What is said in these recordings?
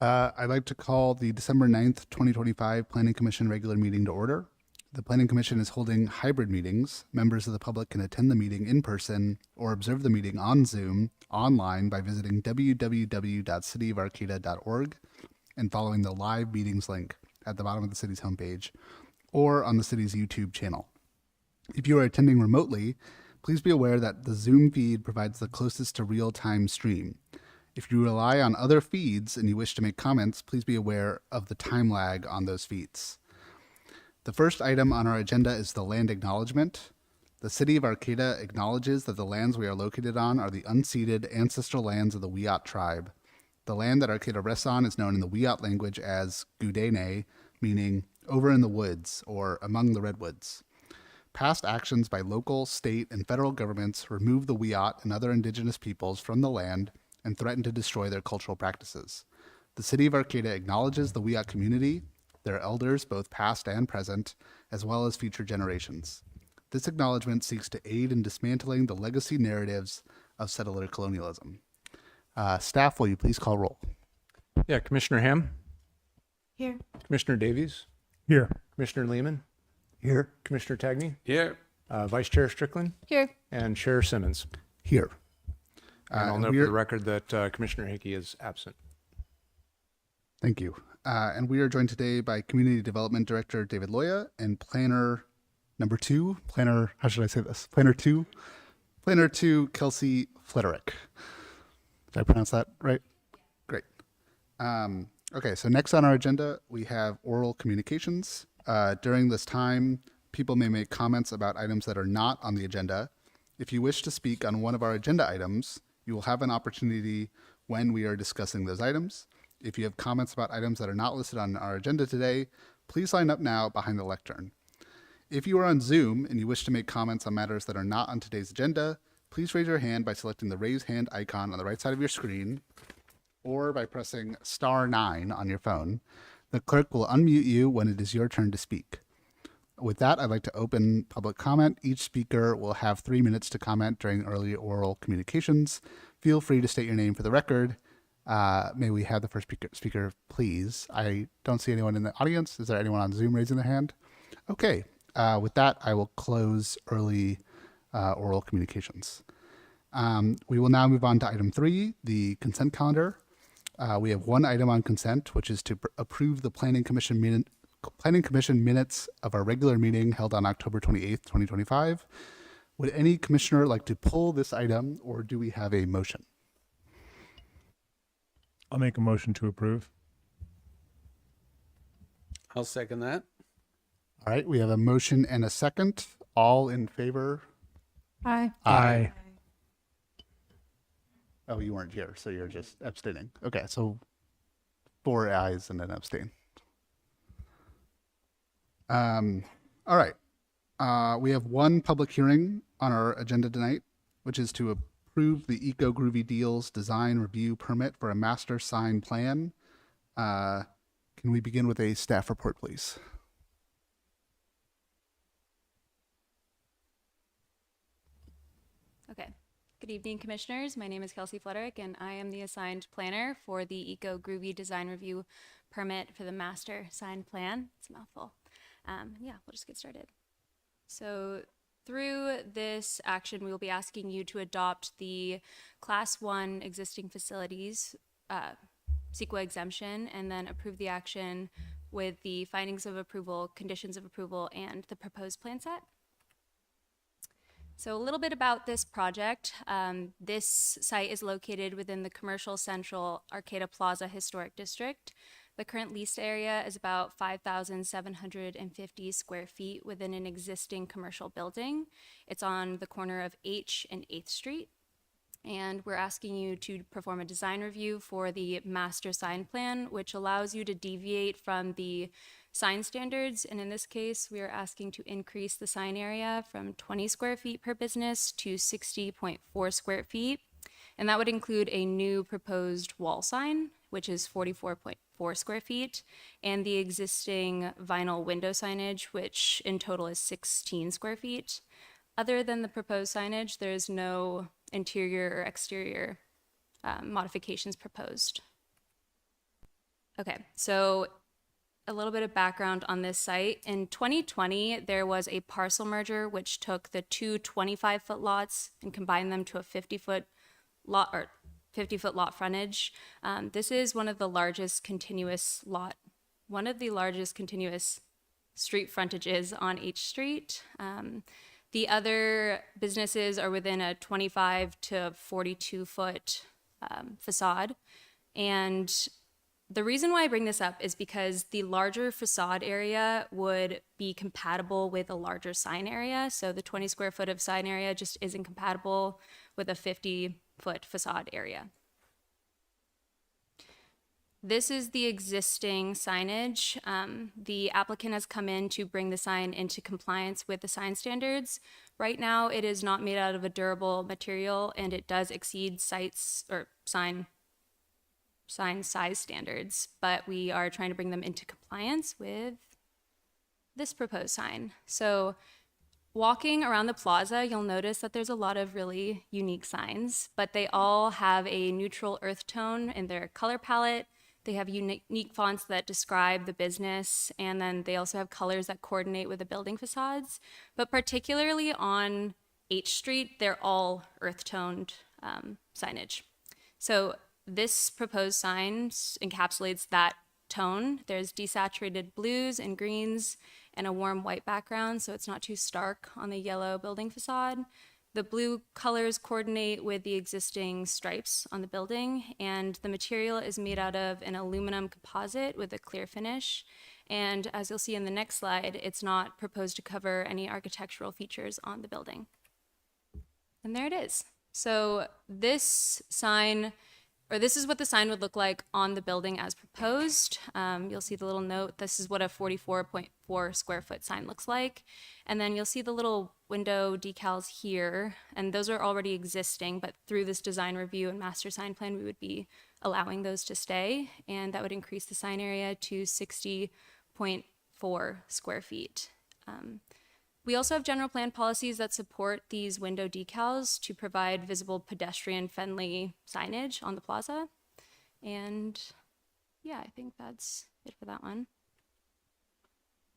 I'd like to call the December 9th, 2025 Planning Commission regular meeting to order. The Planning Commission is holding hybrid meetings. Members of the public can attend the meeting in person or observe the meeting on Zoom online by visiting www.cityofarcata.org and following the live meetings link at the bottom of the city's homepage or on the city's YouTube channel. If you are attending remotely, please be aware that the Zoom feed provides the closest to real-time stream. If you rely on other feeds and you wish to make comments, please be aware of the time lag on those feeds. The first item on our agenda is the land acknowledgement. The City of Arcata acknowledges that the lands we are located on are the unceded ancestral lands of the Wiyot tribe. The land that Arcata rests on is known in the Wiyot language as Gudene, meaning over in the woods or among the redwoods. Past actions by local, state, and federal governments remove the Wiyot and other indigenous peoples from the land and threaten to destroy their cultural practices. The City of Arcata acknowledges the Wiyot community, their elders, both past and present, as well as future generations. This acknowledgement seeks to aid in dismantling the legacy narratives of settler colonialism. Staff, will you please call roll? Yeah, Commissioner Ham? Here. Commissioner Davies? Here. Commissioner Lehman? Here. Commissioner Tagney? Here. Vice Chair Strickland? Here. And Chair Simmons. Here. And I'll note for the record that Commissioner Hickey is absent. Thank you. And we are joined today by Community Development Director David Loya and Planner number 2, how should I say this? Planner 2, Kelsey Flederick. Did I pronounce that right? Great. Okay, so next on our agenda, we have oral communications. During this time, people may make comments about items that are not on the agenda. If you wish to speak on one of our agenda items, you will have an opportunity when we are discussing those items. If you have comments about items that are not listed on our agenda today, please line up now behind the lectern. If you are on Zoom and you wish to make comments on matters that are not on today's agenda, please raise your hand by selecting the raise hand icon on the right side of your screen or by pressing *9 on your phone. The clerk will unmute you when it is your turn to speak. With that, I'd like to open public comment. Each speaker will have 3 minutes to comment during early oral communications. Feel free to state your name for the record. May we have the first speaker, please? I don't see anyone in the audience. Is there anyone on Zoom raising their hand? Okay. With that, I will close early oral communications. We will now move on to item 3, the consent calendar. We have one item on consent, which is to approve the Planning Commission minutes of our regular meeting held on October 28th, 2025. Would any commissioner like to pull this item, or do we have a motion? I'll make a motion to approve. I'll second that. All right, we have a motion and a second. All in favor? Aye. Aye. Oh, you weren't here, so you're just abstaining. Okay, so 4 ayes and an abstain. All right. We have one public hearing on our agenda tonight, which is to approve the Eco Groovy Deals design review permit for a master sign plan. Can we begin with a staff report, please? Okay. Good evening, commissioners. My name is Kelsey Flederick, and I am the assigned planner for the Eco Groovy Design Review permit for the master sign plan. It's a mouthful. Yeah, we'll just get started. So through this action, we will be asking you to adopt the Class 1 existing facilities CEQA exemption and then approve the action with the findings of approval, conditions of approval, and the proposed plan set. So a little bit about this project. This site is located within the Commercial Central Arcata Plaza Historic District. The current leased area is about 5,750 square feet within an existing commercial building. It's on the corner of H and 8th Street. And we're asking you to perform a design review for the master sign plan, which allows you to deviate from the sign standards. And in this case, we are asking to increase the sign area from 20 square feet per business to 60.4 square feet. And that would include a new proposed wall sign, which is 44.4 square feet, and the existing vinyl window signage, which in total is 16 square feet. Other than the proposed signage, there is no interior or exterior modifications proposed. Okay, so a little bit of background on this site. In 2020, there was a parcel merger which took the two 25-foot lots and combined them to a 50-foot lot or 50-foot lot frontage. This is one of the largest continuous street frontages on H Street. The other businesses are within a 25 to 42 foot facade. And the reason why I bring this up is because the larger facade area would be compatible with a larger sign area. So the 20 square foot of sign area just isn't compatible with a 50-foot facade area. This is the existing signage. The applicant has come in to bring the sign into compliance with the sign standards. Right now, it is not made out of a durable material, and it does exceed sign size standards, but we are trying to bring them into compliance with this proposed sign. So walking around the plaza, you'll notice that there's a lot of really unique signs, but they all have a neutral earth tone in their color palette. They have unique fonts that describe the business, and then they also have colors that coordinate with the building facades. But particularly on H Street, they're all earth-toned signage. So this proposed sign encapsulates that tone. There's desaturated blues and greens and a warm white background, so it's not too stark on the yellow building facade. The blue colors coordinate with the existing stripes on the building, and the material is made out of an aluminum composite with a clear finish. And as you'll see in the next slide, it's not proposed to cover any architectural features on the building. And there it is. So this is what the sign would look like on the building as proposed. You'll see the little note. This is what a 44.4 square foot sign looks like. And then you'll see the little window decals here, and those are already existing, but through this design review and master sign plan, we would be allowing those to stay, and that would increase the sign area to 60.4 square feet. We also have general plan policies that support these window decals to provide visible pedestrian-friendly signage on the plaza. And yeah, I think that's it for that one.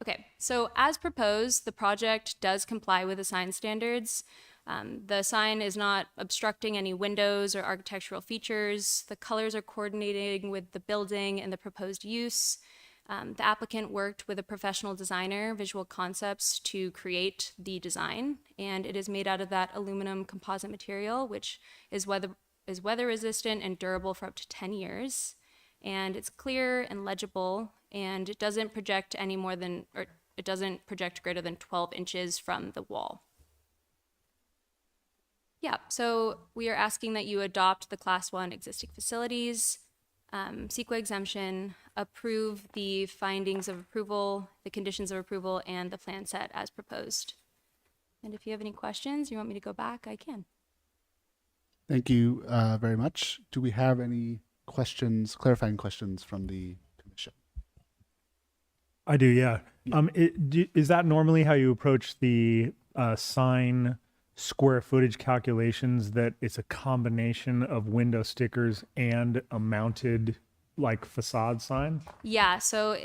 Okay, so as proposed, the project does comply with the sign standards. The sign is not obstructing any windows or architectural features. The colors are coordinating with the building and the proposed use. The applicant worked with a professional designer, Visual Concepts, to create the design, and it is made out of that aluminum composite material, which is weather resistant and durable for up to 10 years. And it's clear and legible, and it doesn't project greater than 12 inches from the wall. Yeah, so we are asking that you adopt the Class 1 existing facilities, CEQA exemption, approve the findings of approval, the conditions of approval, and the plan set as proposed. And if you have any questions, you want me to go back, I can. Thank you very much. Do we have any questions, clarifying questions from the commission? I do, yeah. Is that normally how you approach the sign square footage calculations, that it's a combination of window stickers and a mounted like facade sign? Yeah, so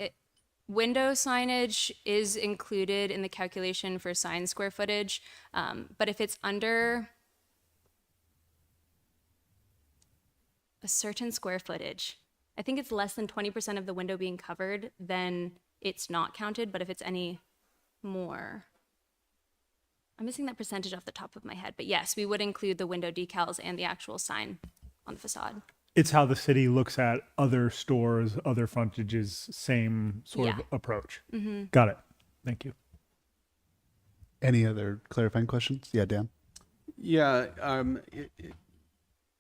window signage is included in the calculation for sign square footage, but if it's under a certain square footage, I think it's less than 20% of the window being covered, then it's not counted. But if it's any more, I'm missing that percentage off the top of my head, but yes, we would include the window decals and the actual sign on the facade. It's how the city looks at other stores, other frontages, same sort of approach. Mm-hmm. Got it. Thank you. Any other clarifying questions? Yeah, Dan? Yeah.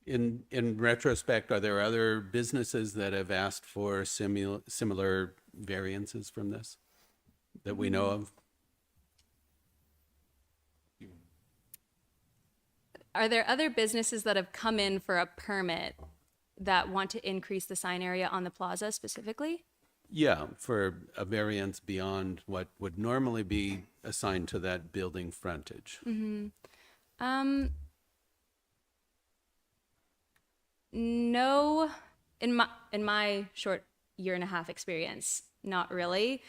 In retrospect, are there other businesses that have asked for similar variances from this that we know of? Are there other businesses that have come in for a permit that want to increase the sign area on the plaza specifically? Yeah, for a variance beyond what would normally be assigned to that building frontage. Mm-hmm. No, in my short year and a half experience. Not really.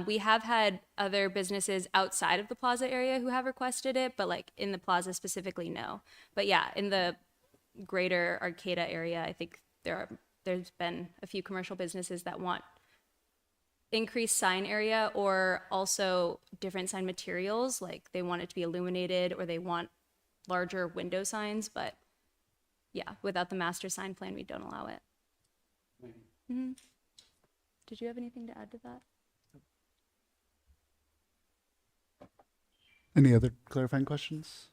We have had other businesses outside of the plaza area who have requested it, but like in the plaza specifically, no. But yeah, in the greater Arcata area, I think there's been a few commercial businesses that want increased sign area or also different sign materials, like they want it to be illuminated or they want larger window signs. But yeah, without the master sign plan, we don't allow it. Mm-hmm. Did you have anything to add to that? Any other clarifying questions?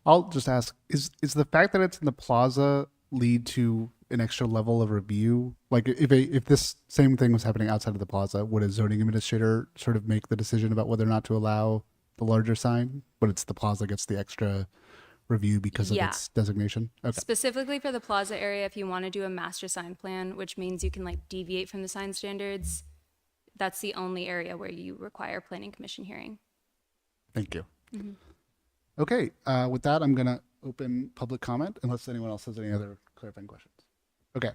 I'll just ask, is the fact that it's in the plaza lead to an extra level of review? Like if this same thing was happening outside of the plaza, would a zoning administrator sort of make the decision about whether or not to allow the larger sign, but it's the plaza gets the extra review because of its designation? Okay. Specifically for the plaza area, if you want to do a master sign plan, which means you can like deviate from the sign standards, that's the only area where you require planning commission hearing. Thank you. Mm-hmm. Okay, with that, I'm going to open public comment unless anyone else has any other clarifying questions. Okay,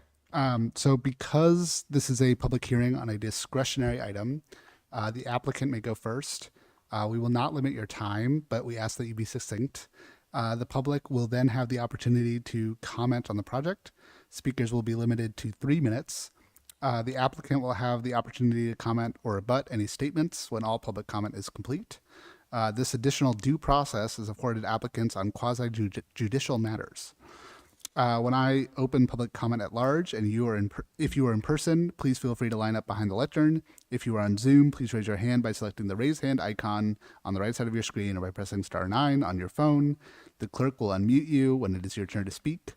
so because this is a public hearing on a discretionary item, the applicant may go first. We will not limit your time, but we ask that you be succinct. The public will then have the opportunity to comment on the project. Speakers will be limited to 3 minutes. The applicant will have the opportunity to comment or rebut any statements when all public comment is complete. This additional due process is afforded applicants on quasi-judicial matters. When I open public comment at large and if you are in person, please feel free to line up behind the lectern. If you are on Zoom, please raise your hand by selecting the raise hand icon on the right side of your screen or by pressing *9 on your phone. The clerk will unmute you when it is your turn to speak.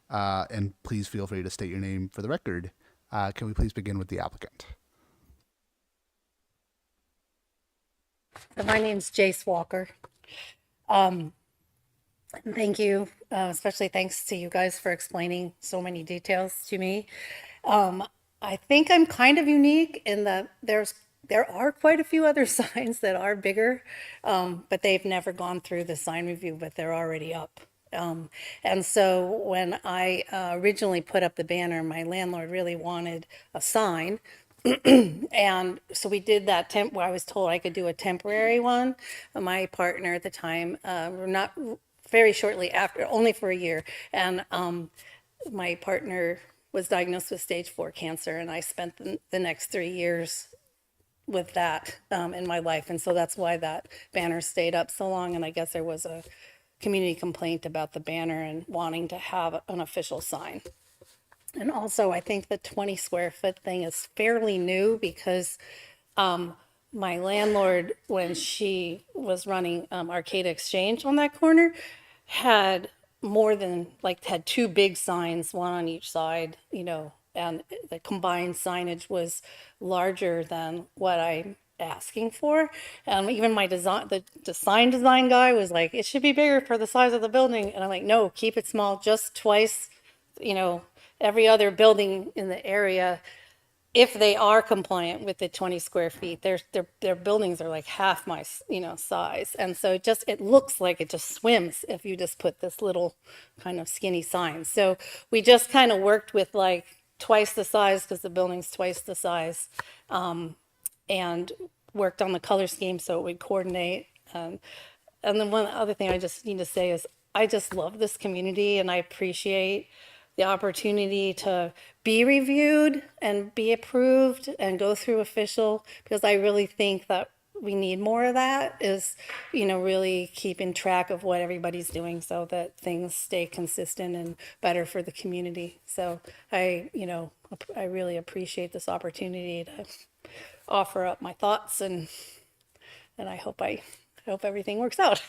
And please feel free to state your name for the record. Can we please begin with the applicant? My name's Jace Walker. Thank you, especially thanks to you guys for explaining so many details to me. I think I'm kind of unique in that there are quite a few other signs that are bigger, but they've never gone through the sign review, but they're already up. And so when I originally put up the banner, my landlord really wanted a sign. And so we did that where I was told I could do a temporary one. My partner at the time, not very shortly after, only for a year. And my partner was diagnosed with stage 4 cancer, and I spent the next 3 years with that in my life. And so that's why that banner stayed up so long. And I guess there was a community complaint about the banner and wanting to have an official sign. And also, I think the 20 square foot thing is fairly new because my landlord, when she was running Arcata Exchange on that corner, had had 2 big signs, one on each side, and the combined signage was larger than what I'm asking for. Even my the sign guy was like, it should be bigger for the size of the building. And I'm like, no, keep it small, just twice, every other building in the area, if they are compliant with the 20 square feet, their buildings are like half my, size. And so it looks like it just swims if you just put this little kind of skinny sign. So we just kind of worked with like twice the size because the building's twice the size, and worked on the color scheme so it would coordinate. And then one other thing I just need to say is I just love this community and I appreciate the opportunity to be reviewed and be approved and go through official, because I really think that we need more of that, is, really keeping track of what everybody's doing so that things stay consistent and better for the community. So I really appreciate this opportunity to offer up my thoughts, and I hope everything works out.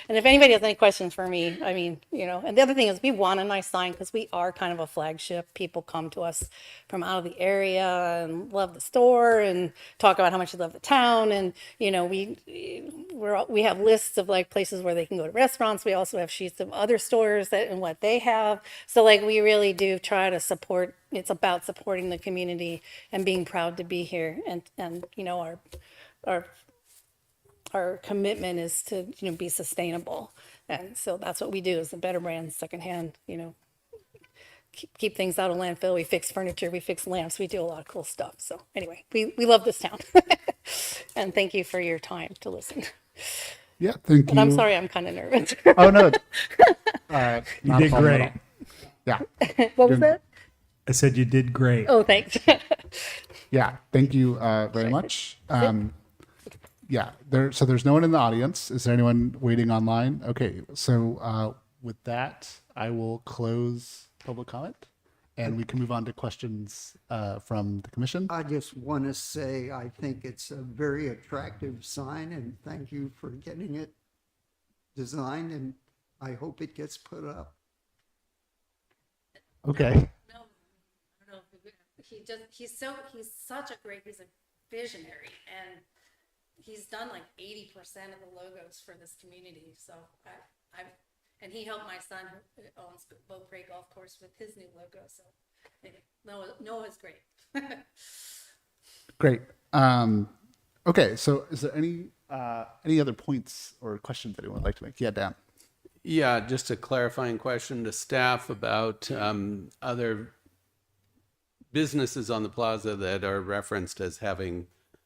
And if anybody has any questions for me, and the other thing is we want a nice sign because we are kind of a flagship. People come to us from out of the area and love the store and talk about how much they love the town. And, we have lists of like places where they can go to restaurants. We also have sheets of other stores and what they have. So like we really do try to support. It's about supporting the community and being proud to be here. And our commitment is to be sustainable, and so that's what we do as a Better Brand secondhand keep things out of landfill. We fix furniture, we fix lamps, we do a lot of cool stuff. So anyway, we love this town. And thank you for your time to listen. Yeah, thank And you. I'm sorry, I'm kind of nervous. Oh no, You not a did problem at great. all. Yeah, What was that? I said you did great. Oh, thanks. yeah. Thank you very much. Yeah, so there's no one in the audience. Is there anyone waiting online? Okay, so with that, I will close public comment, and we can move on to questions from the commission. I just want to say I think it's a very attractive sign, and thank you for getting it designed, and I hope it gets put up. Okay. He's such a visionary, and he's done like 80% of the logos for this community. So and he helped my son who owns Boat Gray Golf Course with his new logo. So anyway, Noah's great. Great. Okay, so is there any other points or questions that anyone would like to make? Yeah, Dan. Yeah, just a clarifying question to staff about other businesses on the plaza that are referenced as having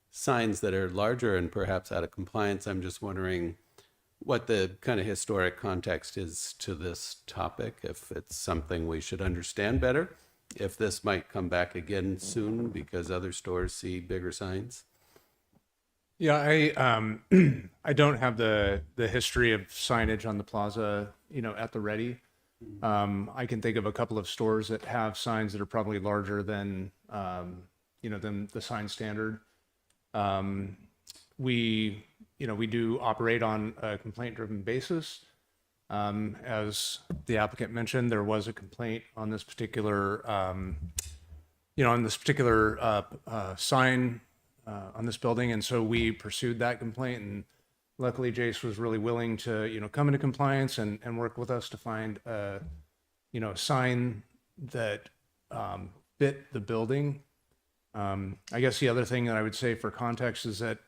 signs that are larger and perhaps out of compliance. I'm just wondering what the kind of historic context is to this topic, if it's something we should understand better, if this might come back again soon because other stores see bigger signs. Yeah, I don't have the history of signage on the plaza, at the ready. I can think of a couple of stores that have signs that are probably larger than than the sign standard. We do operate on a complaint-driven basis. As the applicant mentioned, there was a complaint on this particular, sign on this building, and so we pursued that complaint. And luckily, Jace was really willing to, come into compliance and work with us to find a sign that fit the building. I guess the other thing that I would say for context is that,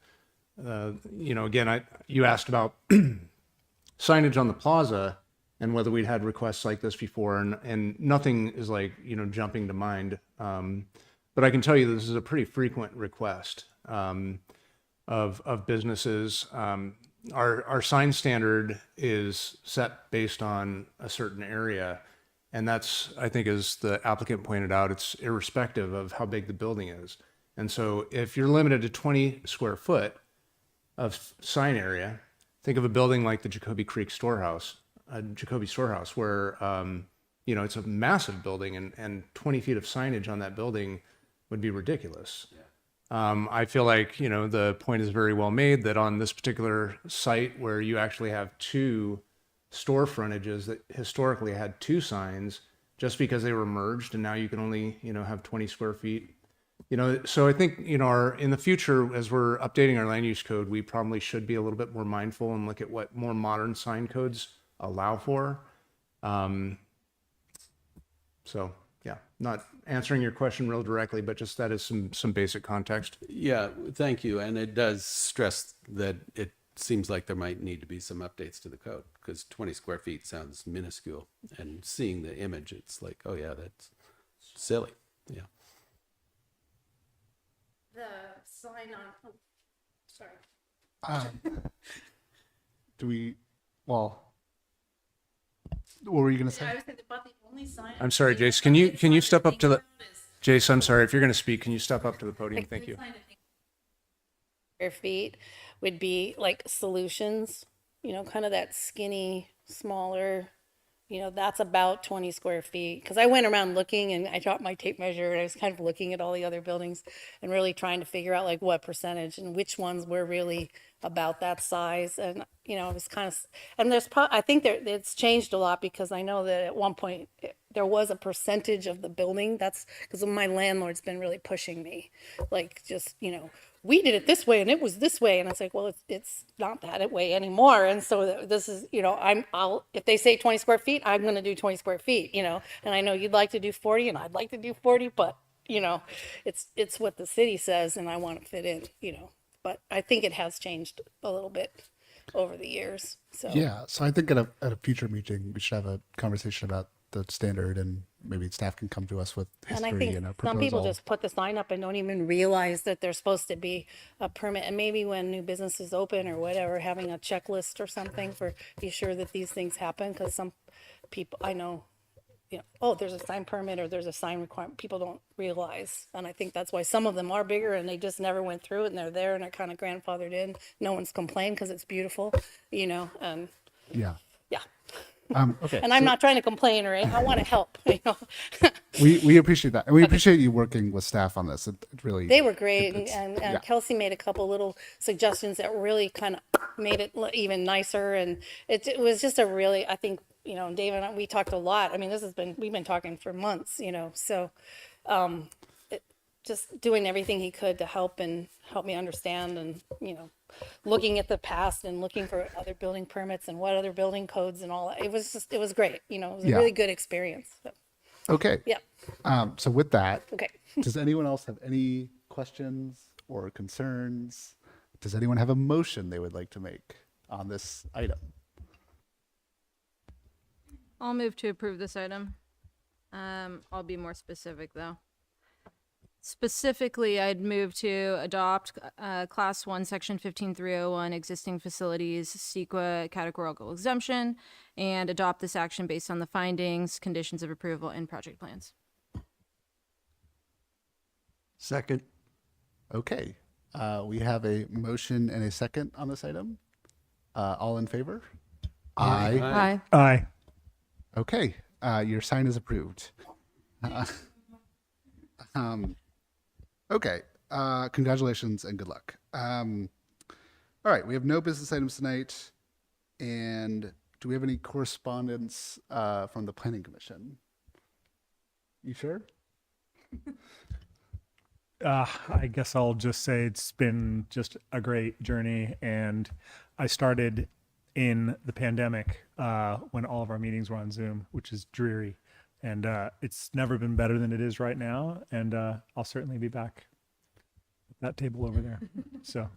again, you asked about signage on the plaza and whether we'd had requests like this before, and nothing is jumping to mind. But I can tell you this is a pretty frequent request of businesses. Our sign standard is set based on a certain area. And that's, I think, as the applicant pointed out, it's irrespective of how big the building is. And so if you're limited to 20 square foot of sign area, think of a building like the Jacoby Storehouse, where, it's a massive building, and 20 feet of signage on that building would be ridiculous. I feel like, the point is very well made that on this particular site where you actually have two store frontages that historically had two signs, just because they were merged and now you can only, have 20 square feet. So I think, in the future, as we're updating our land use code, we probably should be a little bit more mindful and look at what more modern sign codes allow for. So yeah, not answering your question real directly, but just that is some basic context. Yeah, thank you. And it does stress that it seems like there might need to be some updates to the code, because 20 square feet sounds minuscule. And seeing the image, it's like, oh yeah, that's silly. Yeah. The sign on, sorry. What were you going to say? I was thinking about the only sign. I'm sorry, Jace, can you step up to the, Jace, I'm sorry, if you're going to speak, can you step up to the podium? Thank you. Square feet would be like Solutions, kind of that skinny, smaller, that's about 20 square feet. Because I went around looking, and I dropped my tape measure, and I was kind of looking at all the other buildings and really trying to figure out like what percentage and which ones were really about that size. And it was kind of, and I think it's changed a lot, because I know that at one point there was a percentage of the building. That's because my landlord's been really pushing me, like, just, we did it this way and it was this way. And it's like, well, it's not that way anymore. And so this is, if they say 20 square feet, I'm going to do 20 square feet, and I know you'd like to do 40 and I'd like to do 40, but it's what the city says, and I want to fit in, but I think it has changed a little bit over the years. So Yeah, so I think at a future meeting we should have a conversation about the standard and maybe staff can come to us with And I history think and a some people proposal. just put the sign up and don't even realize that there's supposed to be a permit. And maybe when new businesses open or whatever, having a checklist or something for, be sure that these things happen, because some people, I know, oh, there's a sign permit or there's a sign requirement, people don't realize. And I think that's why some of them are bigger and they just never went through it and they're there and they're kind of grandfathered in. No one's complained because it's beautiful, and Yeah. yeah. Okay. And I'm not trying to complain or anything. I want to help, We appreciate that. And we appreciate you working with staff on this. It really, They were great, and, it's- and, yeah. and Kelsey made a couple little suggestions that really kind of made it even nicer, and it was just a really, I think, Dave and I, we talked a lot. I mean, we've been talking for months, so, just doing everything he could to help me understand, and, looking at the past and looking for other building permits and what other building codes and all that. It was great, it was a Yeah. really good experience, so, Okay. yeah, So with that, okay. does anyone else have any questions or concerns? Does anyone have a motion they would like to make on this item? I'll move to approve this item. I'll be more specific though. Specifically, I'd move to adopt Class 1, Section 15301, existing facilities, CEQA categorical exemption, and adopt this action based on the findings, conditions of approval, and project plans. Second. Okay. We have a motion and a second on this item. All in favor? Aye. Aye. Aye. Okay. Your sign is approved. Okay. Congratulations and good luck. All right. We have no business items tonight. And do we have any correspondence from the Planning Commission? You sure? I guess I'll just say it's been just a great journey. And I started in the pandemic when all of our meetings were on Zoom, which is dreary. And it's never been better than it is right now. And I'll certainly be back at that table over there. So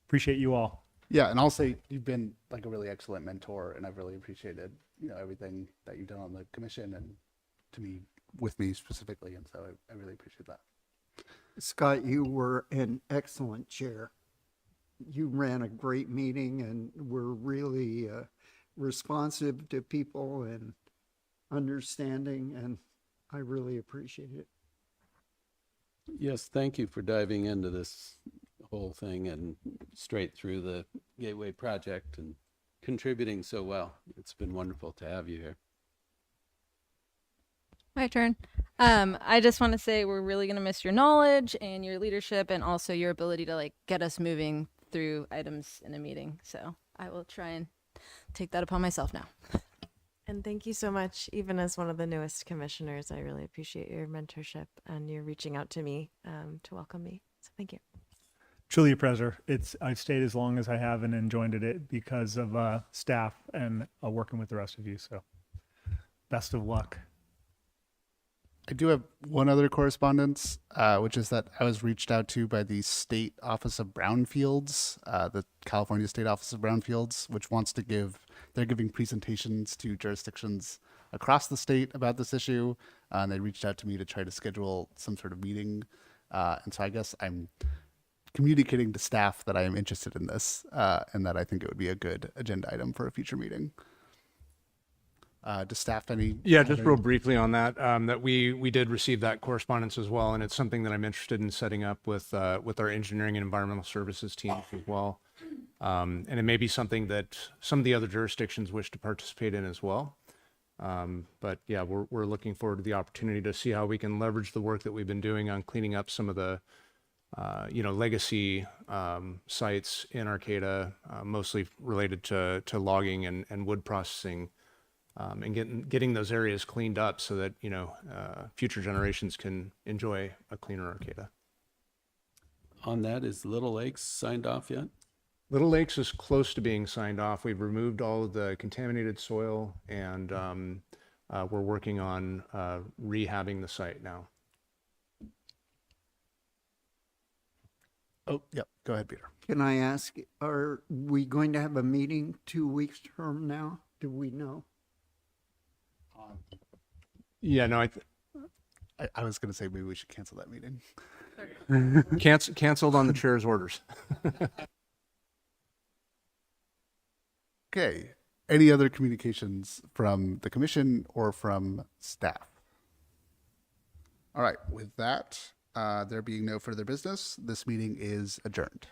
appreciate you all. Yeah, and I'll say you've been like a really excellent mentor, and I've really appreciated everything that you've done on the commission and to me with me specifically, and so I really appreciate that. Scott, you were an excellent chair. You ran a great meeting and were really responsive to people and understanding, and I really appreciate it. Yes, thank you for diving into this whole thing and straight through the Gateway project and contributing so well. It's been wonderful to have you here. My turn. I just want to say we're really going to miss your knowledge and your leadership and also your ability to get us moving through items in a meeting. So I will try and take that upon myself now. And thank you so much. Even as one of the newest commissioners, I really appreciate your mentorship and your reaching out to me to welcome me. So thank you. Truly a pleasure. I've stayed as long as I have and enjoyed it because of staff and working with the rest of you. So best of luck. I do have one other correspondence, which is that I was reached out to by the State Office of Brownfields, the California State Office of Brownfields, which wants to they're giving presentations to jurisdictions across the state about this issue. And they reached out to me to try to schedule some sort of meeting. And so I guess I'm communicating to staff that I am interested in this and that I think it would be a good agenda item for a future meeting. Does staff Yeah, just real briefly on that, that we did receive that correspondence as well, and it's something that I'm interested in setting up with our engineering and environmental services teams as well. And it may be something that some of the other jurisdictions wish to participate in as well. But yeah, we're looking forward to the opportunity to see how we can leverage the work that we've been doing on cleaning up some of the legacy sites in Arcata, mostly related to logging and wood processing. And getting those areas cleaned up so that future generations can enjoy a cleaner Arcata. On that, is Little Lakes signed off yet? Little Lakes is close to being signed off. We've removed all of the contaminated soil, and we're working on rehabbing the site now. Oh, yep. Go ahead, Peter. Can I ask, are we going to have a meeting 2 weeks from now? Do we know? Yeah, no, I was going to say maybe we should cancel that meeting. canceled on the chair's orders. Okay. Any other communications from the commission or from staff? All right. With that, there being no further business, this meeting is adjourned.